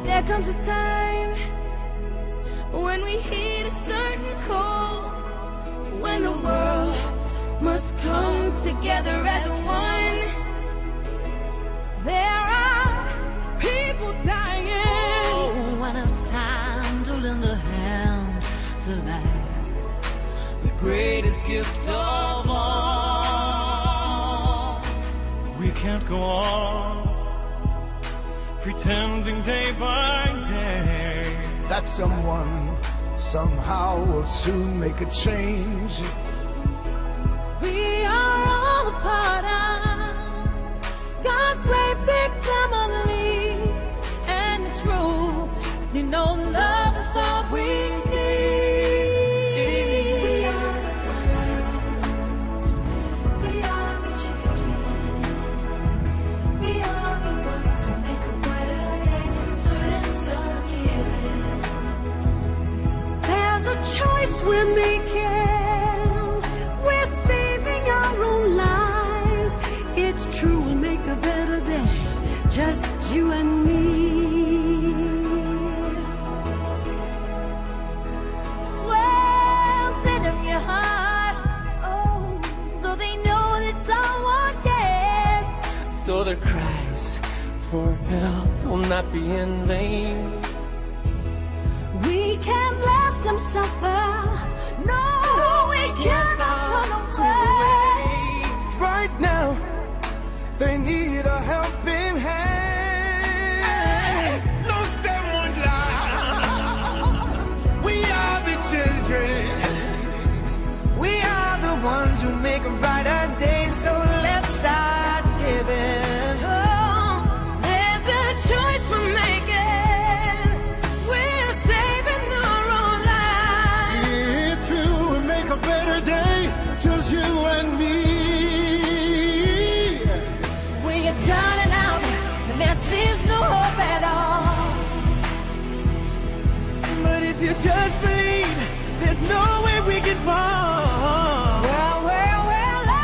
There comes a time when we heed a certain call, when the world must come together as one. There are people dying. Oh, when it's time to lend a hand to life, the greatest gift of all. We can't go on pretending day by day that someone somehow will soon make a change. We are all a part of God's great big family, and it's true, you know, love is all we need. We are the ones, we are the children, we are the ones who make a brighter day, so let's start giving. There's a choice we're making, we're saving our own lives. It's true, we'll make a better day, just you and me. Well, send them your heart, oh, so they know that someone cares. So their cries for help will not be in vain. We can't let them suffer, no, we cannot turn away. Right now, they need a helping hand. No someone lie. We are the children. We are the ones who make a brighter day, so let's start giving. Oh, there's a choice we're making, we're saving our own lives. It's true, we make a better day, just you and me. When you're down and out, and there seems no hope at all. But if you just believe, there's no way we can fall. Well, I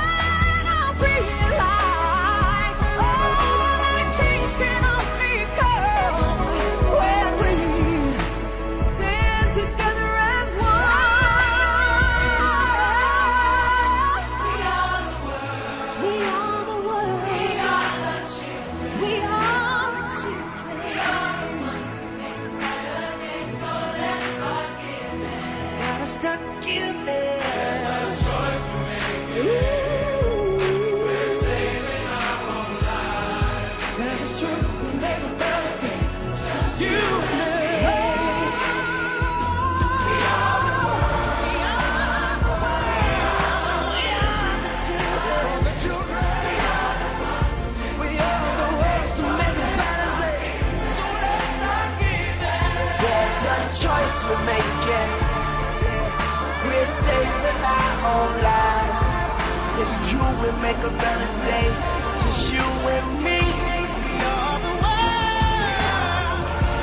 don't realize, oh, that change can only come when we stand together as one. We are the world. We are the world. We are the children. We are the children. We are the ones who make a better day, so let's start giving. Gotta start giving. We're saving our own lives. That is true. We make a better day. Just you and me. We are the world. We are the world. We are the children. The children. We are the ones. We are the ones who make a better day. So let's start giving. There's a choice we're making. We're saving our own lives. It's true, we make a better day, just you and me. We are the world.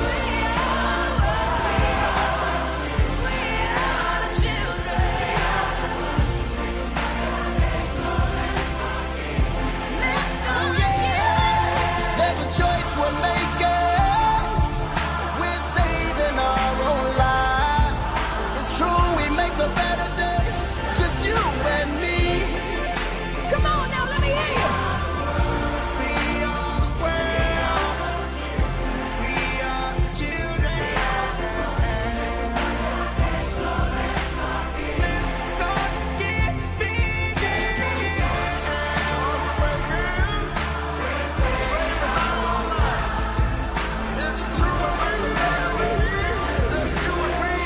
We are the world. We are the children. Let's start giving. There's a choice we're making. We're saving our own lives. It's true, we make a better day, just you and me. Come on now, let me hear you. We are the world. We are the children. Let's start giving. It's true, we make a better day, just you and me.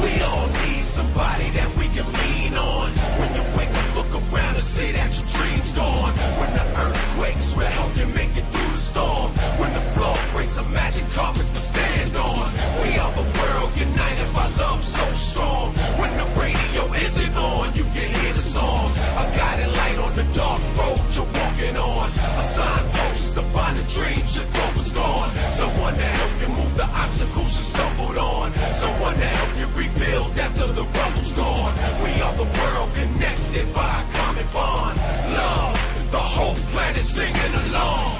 We all need somebody that we can lean on. When you wake up, look around and see that your dream's gone. When the earth quakes, we'll help you make it through the storm. When the floor breaks, a magic carpet to stand on. We are the world united by love so strong. When the radio isn't on, you can hear the songs. A guiding light on the dark road you're walking on. A signpost to find the dreams you thought was gone. Someone to help you move the obstacles you stumbled on. Someone to help you rebuild after the rubble's gone. We are the world connected by a common bond. Love, the whole planet singing along.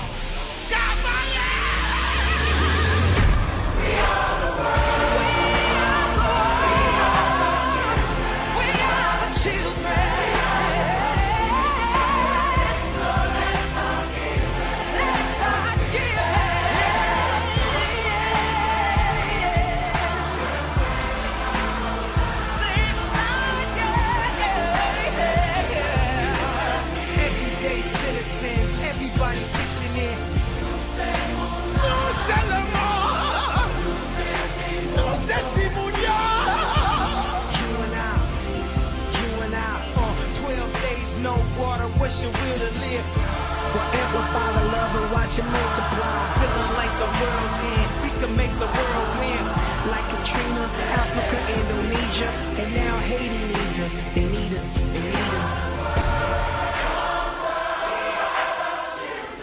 express your will to live. We'll amplify the love and watch it multiply. Feeling like the world's end, we can make the world win. Like Katrina, Africa, Indonesia, and now Haiti needs us. They need us, they need us.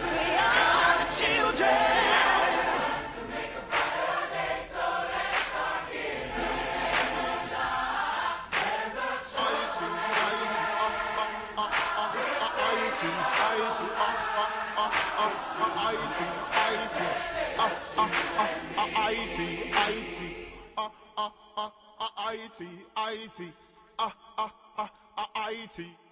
We are the children. IT